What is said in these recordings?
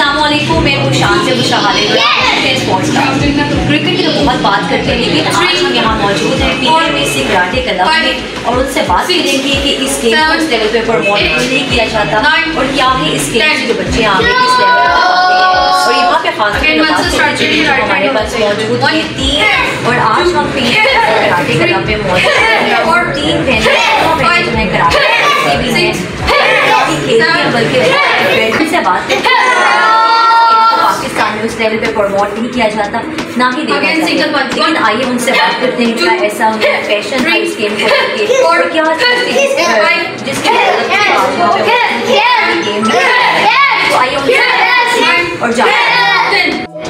अस्सलामुअलैकुम, मैं मुशान से मुशाहारे स्पोर्ट्स का क्रिकेट की तो बहुत बात करते हैं, लेकिन आज हम यहाँ मौजूद हैं PMAC कराटे क्लब में और उनसे बात करेंगे कि इस गेम को इस लेवल पे प्रमोट नहीं किया जाता और क्या है इस गेम से जो बच्चे आगे इस लेवल पर आते हैं। और यहाँ पे खास हमारे पास मौजूद है 3 और आज हम कराटे क्लब में मौजूद हैं और 3 बहनें कराटे बल्कि से बात पाकिस्तान में उस लेवल पे प्रमोट नहीं किया जाता, ना ही देखा जाता। लेकिन आइए उनसे बात करते हैं क्या ऐसा उनका पैशन था इस गेम को लेके और क्या जिसकी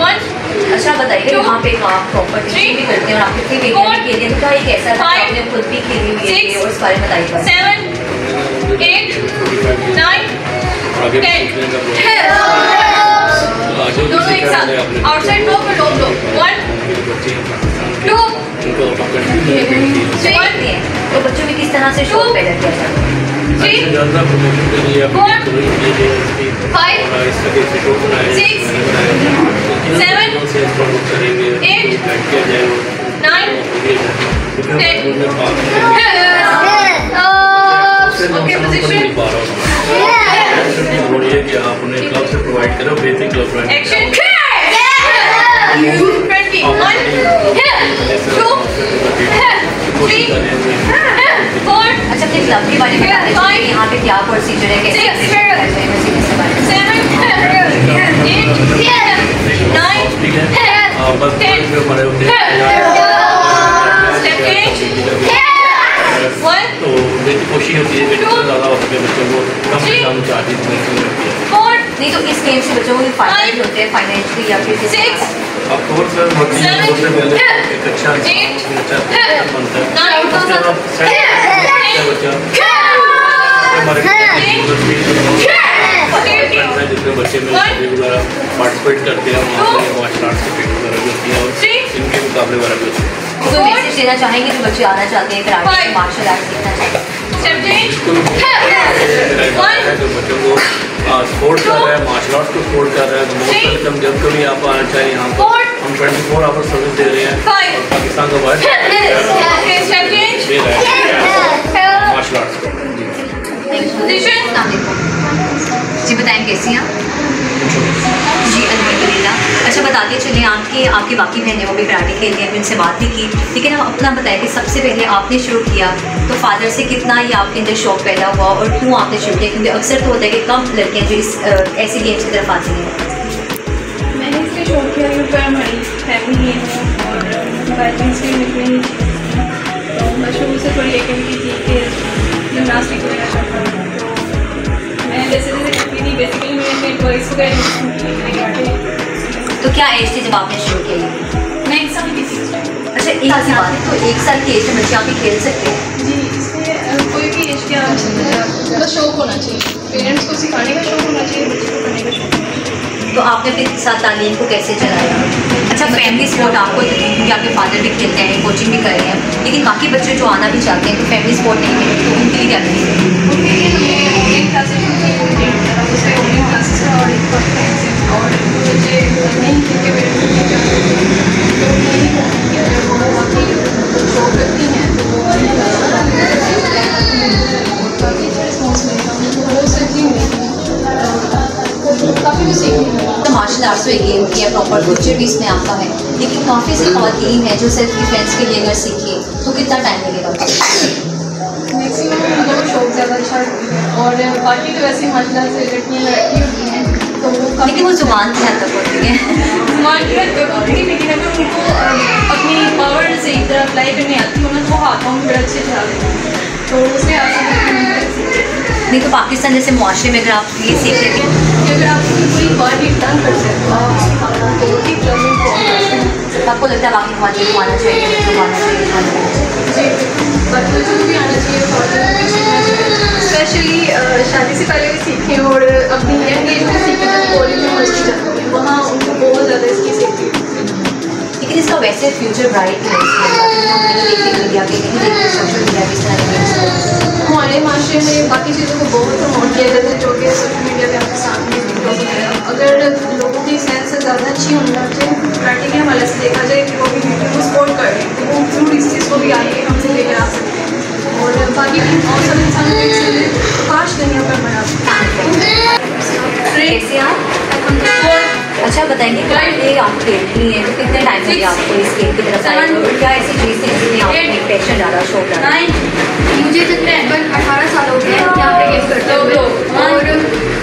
और अच्छा बताइए, यहाँ पे आप कॉम्पिटिशन भी करते हैं और आप कितनी बेहतरीन खेलते हैं, तो एक ऐसा था आपने खुद भी खेली हुई है और इस बारे में बताइए। 7, 8, 9, 10 दोनों एक साथ आउटसाइड ब्लॉक और लॉन्ग ब्लॉक 1 2 तो बच्चों में किस तरह से शौक पैदा किया जाता है? 3 4 5 6 7 8 9 10 ओके पोजीशन कि आप उन्हें क्लब से प्रोवाइड करो, बेसिक क्लब प्रोवाइड एक्शन 21 2 3 4 अच्छा अपने क्लब के बारे में बता दें, यहाँ पे क्या प्रोसीजर है, कैसे 7 8 9 10 तो मेरी कोशिश होती है कि जितना ज़्यादा हो सके बच्चों को कम से कम चार्जेस नहीं, तो इस गेम से बच्चों को फायदे भी होते हैं फाइनेंशियली या फिर 6 ऑफ कोर्स सबसे पहले एक अच्छा बनता है जितने बच्चे वगैरह पार्टिसिपेट करते हैं वहाँ पे मार्शल आर्ट्स की ट्रेनिंग वगैरह भी होती है और इनके मुकाबले वगैरह भी होते हैं। तो मैसेज देना चाहेंगे जो बच्चे आना चाहते हैं कराटे मार्शल आर्ट सीखना चाहते हैं? जो बच्चों को स्पोर्ट कर रहे हैं, मार्शल आर्ट्स को सपोर्ट कर रहे हैं, तो मोस्ट वेलकम जब कभी आप आना चाहिए। यहाँ पर हम 24 आवर सर्विस दे रहे हैं और पाकिस्तान का वाइड दे रहे हैं मार्शल आर्ट्स को। जी बताएं कैसी हैं जी? अल्हम्दुलिल्लाह। अच्छा बताते चलिए, आपकी बाकी बहनें वो भी कराटे खेलती हैं, उनसे बात भी की, लेकिन हम अपना बताएं कि सबसे पहले आपने शुरू किया तो फादर से कितना ही आपके अंदर शौक पैदा हुआ और क्यों आपने शुरू किया? क्योंकि अक्सर तो होता है कि कम लड़कियाँ जो इस ऐसी गेम्स की तरफ आती हैं। मैंने इसलिए शौक किया क्योंकि हमारी फैमिली है और बैलेंस भी निकली, तो मैं शुरू से थोड़ी एक्टिविटी थी कि जिमनास्टिक वगैरह करता हूँ, मैं जैसे करती थी। बेसिकली मैंने टॉयस वगैरह। तो क्या एज थी जब आपने शुरू किया? मैं 1 साल की थी। अच्छा, 1 साल की बात है, तो 1 साल की एज में बच्चे आप खेल सकते हैं? जी, इसमें कोई भी एज क्या बस शौक होना चाहिए, पेरेंट्स को सिखाने का शौक होना चाहिए, बच्चों को करने का शौक होना चाहिए। तो आपने अपने साथ तालीम को कैसे चलाया? अच्छा, फैमिली सपोर्ट आपको क्योंकि आपके फादर भी खेलते हैं, कोचिंग भी कर रहे हैं, लेकिन बाकी बच्चे जो आना भी चाहते हैं तो फैमिली सपोर्ट नहीं है, तो उनके लिए क्या करेंगे? उनके लिए हमें ऑनलाइन क्लासेस उसमें ऑनलाइन क्लासेस का और बच्चे नहीं क्योंकि शौक रखती हैं तो वो काफ़ी अच्छा रिस्पॉन्स मिलेगा, उनको सीखती हूँ काफ़ी कुछ सीखती हूँ। तो मार्शल आर्ट्स में गेम किया, प्रॉपर फ्यूचर भी इसमें आपका है, लेकिन काफ़ी सी ख़वातीन है जो सेल्फ डिफेंस के लिए अगर सीखे तो कितना टाइम लगेगा? मैक्सिमम उनको शौक ज़्यादा अच्छा है और बाकी तो वैसे मार्शल आर्ट से लड़कियाँ लड़की होती हैं तो लेकिन वो जुबान की हद तक होती है, जुबान की हद तक होती है, लेकिन अगर उनको अपनी पावर से एक तरह अप्लाई करनी आती हो ना तो वो हाथों में बड़े अच्छे चला देते हैं, तो उससे नहीं तो पाकिस्तान जैसे मुआशरे में अगर आप ये सीख लेते हैं कि अगर आप कोई बात रिटर्न कर सकते हो आप बहुत ही प्रॉब्लम आपको लगता है बाकी ख़वातीन को आना चाहिए, बच्चों को आना चाहिए? जी, बच्चों को भी आना चाहिए, ख़वातीन को भी सीखना चाहिए, स्पेशली शादी से पहले भी सीखें और अपनी यंग एज में सीखें जब कॉलेज में मस्ती जाती है वहाँ उनको बहुत ज़्यादा इसकी सीखती है। लेकिन इसका वैसे फ्यूचर ब्राइट है, मीडिया के नहीं देखते सोशल मीडिया किस तरह हमारे माशरे में बाकी चीज़ों को बहुत प्रमोट किया जाता है जो कि सोशल मीडिया पे आपके सामने अगर अच्छा बताएंगे कि ये आप खेलती हैं तो कितने टाइम से आपको इस गेम की तरफ आई और क्या ऐसी चीज़ थी जिसने आपको पैशन डाला, शौक डाला? मुझे तकरीबन 18 साल हो गए यहाँ पे गेम करते हुए, और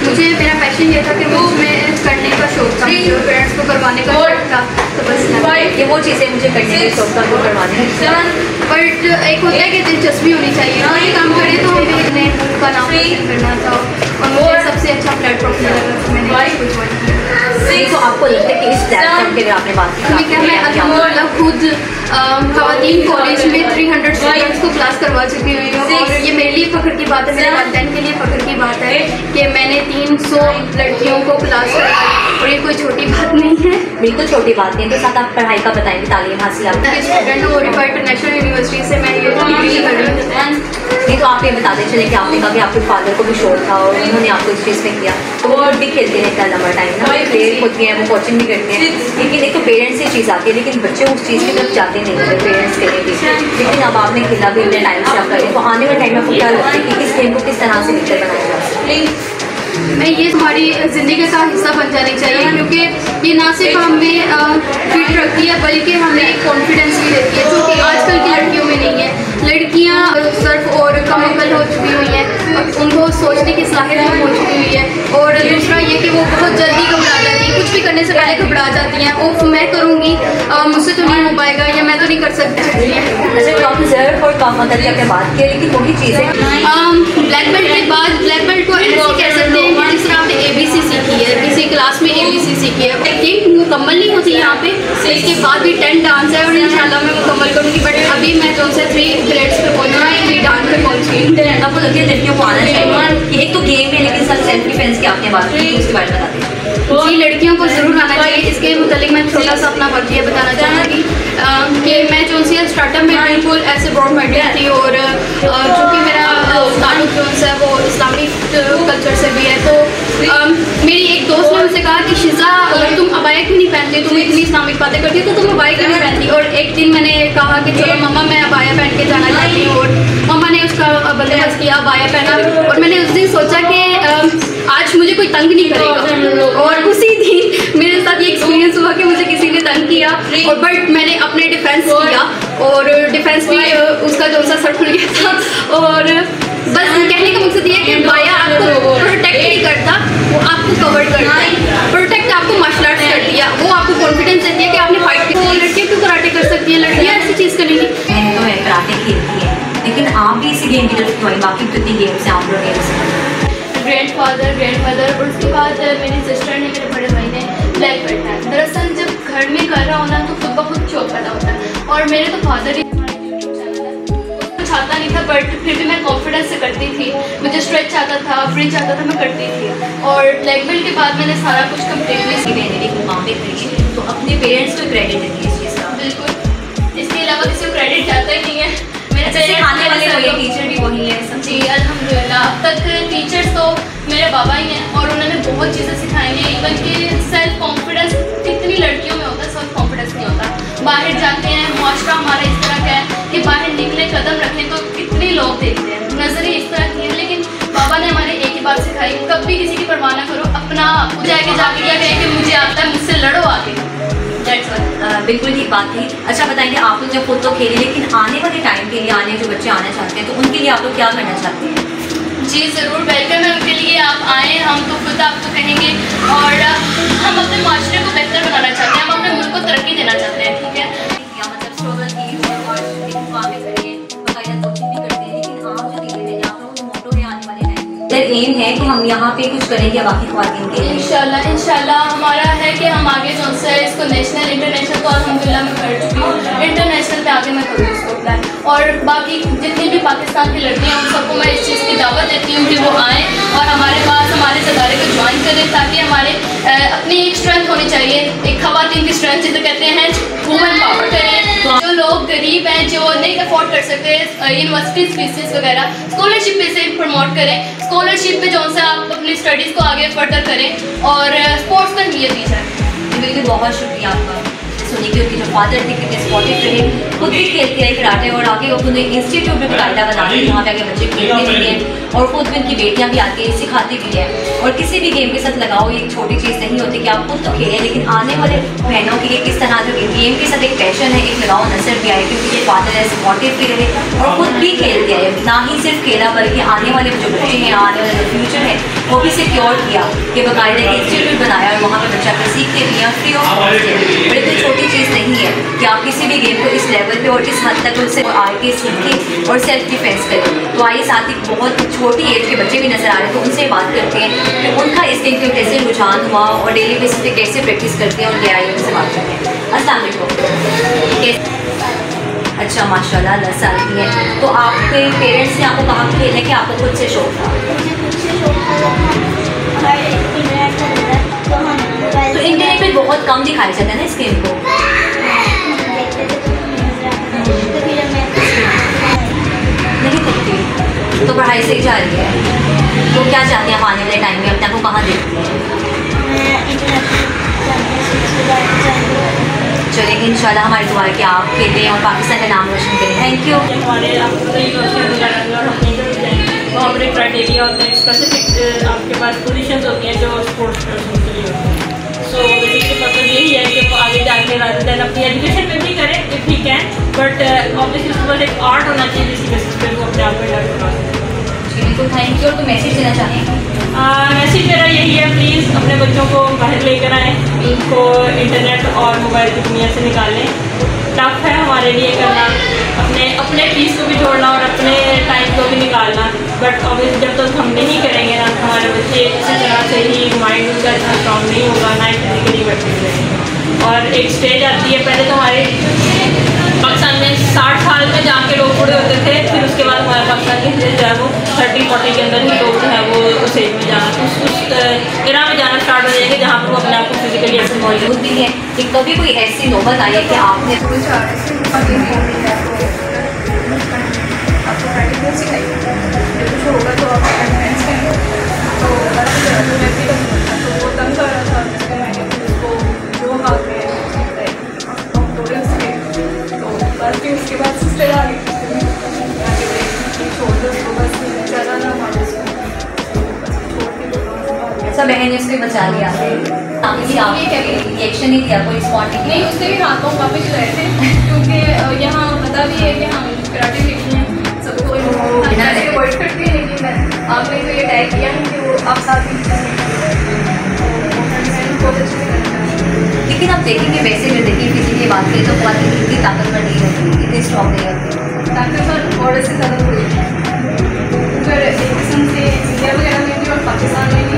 मुझे मेरा पैशन ये था कि मुझे करने का शौक था, पेरेंट्स को करवाने का शौक था, तो बस ये वो चीज़ें मुझे करने का शौक था वो करवाने का। बट एक होता है कि दिलचस्पी होनी चाहिए, ये काम करें तो मैंने का नाम करना था और मुझे सबसे अच्छा प्लेटफॉर्म लगा तो मैंने कुछ तो आपको लगता है कि इस प्लेटफॉर्म के लिए आपने बात की? मैं अल्हम्दुलिल्लाह खुद ख़वातीन कॉलेज में 300 स्टूडेंट्स को क्लास करवा चुकी हुई हूँ, और ये मेरे लिए फ़ख्र की बात है, मेरे वालिदैन के लिए फ़ख्र की बात है कि मैंने 300 लड़कियों को क्लास करवाई, और ये कोई छोटी बात नहीं है। बिल्कुल छोटी बात नहीं है। तो साथ आप पढ़ाई का बताएंगे, तालीम हासिल आपकी? स्टूडेंट हूँ रिफा इंटरनेशनल यूनिवर्सिटी से, मैं ये डिग्री कर रही हूँ। नहीं तो आप ये बताते चले कि आपने कहा कि आपके फादर को भी शौक था और उन्होंने आपको इस चीज़ में किया, तो वो खुद भी खेलते हैं इतना लंबा टाइम ना, प्लेयर होती हैं, वो कोचिंग भी करते हैं, लेकिन एक तो पेरेंट्स से चीज़ आती है, लेकिन बच्चे उस चीज़ की तरफ जाते नहीं होते पेरेंट्स के लिए भी। लेकिन अब आपने खेला भी इतने टाइम से आप करें, तो आने वाले टाइम में आपको क्या लगता है कि इस गेम को किस तरह से बेहतर बनाया जा सकता है? मैं ये हमारी ज़िंदगी का हिस्सा बन जानी चाहिए, क्योंकि ये ना सिर्फ हमें फिट रखती है बल्कि हमें एक कॉन्फिडेंस भी देती है, जो कि आजकल की लड़कियों में नहीं है। लड़कियां सर्फ और कमअक्ल हो चुकी हुई हैं, उनको सोचने की सलाहियत हो चुकी हुई है, और दूसरा ये कि वो बहुत जल्दी घबरा जाती हैं, कुछ भी करने से पहले घबरा जाती हैं, ओफ मैं करूँगी, मुझसे तो नहीं हो पाएगा, या मैं तो नहीं कर सकती। अच्छा कम ज़र्फ और कम अकल की आपने बात की, लेकिन वही चीज़ें ब्लैक बेल्ट के बाद ब्लैक बेल्ट को ऐसे कह सकते हैं कि जिस तरह आपने ABC सीखी है, किसी क्लास में ABC सीखी है, गेम मुकम्मल नहीं होती यहाँ पे, इसके बाद भी 10 डांस है और इंशाल्लाह मैं मुकम्मल करूँगी, बट अभी मैं जो से 3 ग्रेड्स पे पहुँची, 3 डांस पे पहुँची। आपको लगता है लड़कियों को आना चाहिए? एक तो गेम है, लेकिन सब सेल्फ डिफेंस की आपने बात की, उसके बारे में बता दें। जी लड़कियों को ज़रूर आना चाहिए। इसके मुतालिक मैं छोटा सा अपना वाक़या बताना चाहूँगी कि मैं जो सी स्टार्टअप में बिल्कुल ऐसे ब्रॉड माइंडेड थी, और चूँकि मेरा ताल्लुक़ जो है वो इस्लामिक कल्चर से भी है, तो मेरी एक दोस्त ने मुझसे कहा कि शिज़ा अगर तुम अबाया क्यों नहीं पहनती, तुम इतनी इस्लामिक बातें करती हो तो तुम अबाया क्यों नहीं पहनती। और एक दिन मैंने कहा कि चलो मम्मा मैं अबाया पहन के जाना चाहती हूँ, और मम्मा ने उसका बंदोबस्त किया, अबाया पहना, और मैंने उस दिन सोचा कि आज मुझे कोई तंग नहीं करेगा, और उसी दिन मेरे साथ ये एक्सपीरियंस हुआ कि मुझे किसी ने तंग किया, और बट मैंने अपने डिफेंस किया, और डिफेंस भी उसका जो सा सर खुल गया था। और बस कहने का मकसद ये है कि बाया आपको प्रोटेक्ट नहीं करता, वो आपको कवर करता है। प्रोटेक्ट आपको मार्शल आर्ट्स करती है, वो आपको कॉन्फिडेंस देती है कि आपने फाइट की। लड़कियाँ क्यों कराटे कर सकती हैं, लड़कियाँ ऐसी चीज़ करेंगी। मैंने तो है कराटे खेलती है, लेकिन आप भी इसी गेम की तरफ क्यों? बाकी कितनी गेम्स हैं आप लोग गेम्स? ग्रैंडफादर और उसके बाद मेरी सिस्टर ने, मेरे बड़े भाई ने ब्लैक बेल्ट है। दरअसल जब घर में कर रहा होना तो खुद ब खुद शौक पैदा होता है, और मेरे तो फादर ही कुछ आता नहीं था, बट फिर भी मैं कॉन्फिडेंस से करती थी, मुझे स्ट्रेच आता था, फ्रिज आता था, मैं करती थी। और ब्लैक बेल्ट के बाद मैंने सारा कुछ कम्प्लीटली मैंने एक मुकाम पे खड़ी है, तो अपने पेरेंट्स को क्रेडिट देती है इस चीज़ का? बिल्कुल, इसके अलावा किसी को क्रेडिट जाता ही नहीं है। मेरे सिखाने वाले वही, टीचर भी वही है सब। जी अल्हम्दुलिल्लाह, अब तक टीचर्स तो मेरे बाबा ही हैं, और उन्होंने बहुत चीज़ें सिखाई हैं। इवन कि सेल्फ कॉन्फिडेंस कितनी लड़कियों में होता है, सेल्फ कॉन्फिडेंस नहीं होता। बाहर जाते हैं, मुआशरा हमारा इस तरह का है कि बाहर निकले, कदम रखें तो कितने लोग देखते हैं, नजरिए इस तरह की है। लेकिन बाबा ने हमारे एक ही बात सिखाई, कभी किसी की परवाह ना करो, अपना जाके जाके क्या कहें कि मुझे आता है, मुझसे लड़ो आगे। बिल्कुल ठीक बात थी। अच्छा बताएंगे, आप लोग जब खुद तो खेले, लेकिन आने वाले टाइम के लिए, आने जो बच्चे आना चाहते हैं, तो उनके लिए आप लोग क्या करना चाहते हैं? जी ज़रूर, वेलकम है उनके लिए, आप आएँ, हम तो खुद आपको कहेंगे। और हम अपने माशरे को बेहतर बनाना चाहते हैं, हम अपने मुल्क को तरक्की देना चाहते हैं, ठीक है। मतलब स्ट्रगल की और बातें करिए, बाकायदा कोचिंग भी करते हैं, लेकिन आप जो धीरे आप लोगों को मोटो है आने वाले टाइम में एम है कि हम यहाँ पे कुछ करेंगे बाकी ख्वातीन के लिए? इंशाल्लाह हमारा है कि हम आगे जो है इसको नेशनल इंटरनेशनल तो अल्हम्दुलिल्लाह मैं कर चुकी हूँ, इंटरनेशनल पे आगे मैं करूँ इसको प्लान। और बाकी जितनी भी पाकिस्तान की लड़कियाँ हैं उन सबको मैं इस चीज़ की दावत देती हूँ कि वो आएँ और हमारे पास हमारे इदारे को ज्वाइन करें, ताकि हमारे अपनी एक स्ट्रेंथ होनी चाहिए, एक ख़वातीन की स्ट्रेंथ जिसे कहते हैं वुमेन पावर करें। जो लोग गरीब हैं, जो नहीं अफोर्ड कर सकते यूनिवर्सिटीज़ फीसेस वगैरह, स्कॉलरशिप पे से प्रमोट करें, स्कॉलरशिप पे जो से आप अपनी स्टडीज़ को आगे फर्दर करें और स्पोर्ट्स पर नियत दी जाए। बिल्कुल, बहुत शुक्रिया आपका। सुनी कि उनके जो फादर थे कितने सपोर्टिव रहे, खुद भी खेलते रहे कराटे और आगे वो खुद इंस्टीट्यूट भी कायदा बना दी जहाँ पे आगे बच्चे खेलते भी हैं और खुद भी उनकी बेटियाँ भी आती हैं सिखाती भी हैं। और किसी भी गेम के साथ लगाओ ये एक छोटी चीज़ नहीं होती कि आप खुद तो खेलें, लेकिन आने वाले बहनों के लिए किस तरह जो गेम के साथ एक पैशन है, एक लगाओ नजर भी आए क्योंकि ये फादर है सपोर्टिव भी रहे और खुद भी खेलते आए, ना ही सिर्फ खेला बल्कि आने वाले जो बच्चे हैं, आने वाला जो फ्यूचर है वो भी सिक्योर किया कि बाकायदा एक इंस्टीट्यूट बनाया और वहाँ पर बच्चा के सीखते भी हैं फ्री ऑफ कॉस्ट है। बड़ी कोई छोटी चीज़ नहीं है कि आप किसी भी गेम को इस लेवल पे और इस हद तक उससे आके सीखें और सेल्फ डिफेंस करें। तो आइए साथ ही बहुत छोटी एज के बच्चे भी नजर आ रहे हैं तो उनसे बात करते हैं कि उनका इस गेम के कैसे रुझान हुआ और डेली बेसिस पे कैसे प्रैक्टिस करते हैं, उनके आइए उनसे बात करते हैं। अस्सलाम वालेकुम। अच्छा माशाल्लाह 10 साल की है, तो आपके पेरेंट्स ने आपको कहा खेलने के आपको खुद से शौक था? तो इंटरनेट पे बहुत कम दिखाया जाता है ना इस गेम को। नहीं करती तो पढ़ाई से ही जा रही है, तो क्या चाहते हैं आप आने वाले टाइम में अपने आपको कहाँ देखती हैं? चलेंगे इंशाल्लाह, हमारी दुआ है कि आप खेलें और पाकिस्तान का नाम रोशन करें। Thank you. हमारे वहाँ पर एक क्राइटेरिया होता है, स्पेसिफिक आपके पास पोजीशंस होती हैं जो स्पोर्ट्स पर्सन के लिए होती हैं। सो बेसिकली मतलब यही है कि वो आगे जाके रादर देन अपनी एजुकेशन पे भी करें if he can, but obviously उसके पास एक आर्ट होना चाहिए जिसकी बेसिस पे वो अपने आप में डेवलप कर सकते हैं। बिल्कुल थैंक यू। और तो मैसेज देना चाहें? मैसेज मेरा यही है, प्लीज़ अपने बच्चों को बाहर लेकर आएँ, इनको इंटरनेट और मोबाइल की दुनिया से निकालें। टफ है हमारे लिए करना, अपने पीस को भी जोड़ना और अपने टाइम को भी निकालना, बट ऑब्वियसली जब तक हम नहीं करेंगे ना हमारे बच्चे इसी तरह से ही माइंड उनका इतना स्ट्रॉन्ग नहीं होगा, ना ही फिजिकली एक्टिव रहेंगे। और एक स्टेज आती है, पहले तो हमारे पाकिस्तान में 60 साल में जाके लोग बूढ़े होते थे, फिर उसके बाद हमारे पाकिस्तान की जो है वो 30-40 के अंदर ही लोग जो है वो उस एज में जाना उस एरा में जाना स्टार्ट हो जाएंगे जहाँ पर वो अपने आप को फिजिकली ऐसे मौजूद भी है कि कभी कोई ऐसी नौबत आई है कि आपने होगा तो आप फ्रेंड्स करेंगे तो वो तंग कर रहा था जिसके मैंने उसको जो हाथ में तो बस फिर उसके बाद सिस्टर आ गई छोड़ दो उसको, बस चला ना हमारे सब बहन ने उसको बचा लिया। रिएक्शन नहीं दिया, कोई रिस्पॉन्ड नहीं, उससे भी हाथों वापस रहे थे क्योंकि यहाँ पता भी है कि हम कराटे सीखते हैं सबको अवॉइड करते हैं, लेकिन आपने तो ये तय किया है कि वो आप साथ ही लेकिन आप देखेंगे वैसे जो देखिए किसी की बात करें तो बात इतनी ताकतवर नहीं होती, इतनी स्ट्रॉन्ग नहीं होती, ताकतवर और से ज़्यादा हो रही है। अगर एक किस्म से इंडिया वगैरह में भी और पाकिस्तान में भी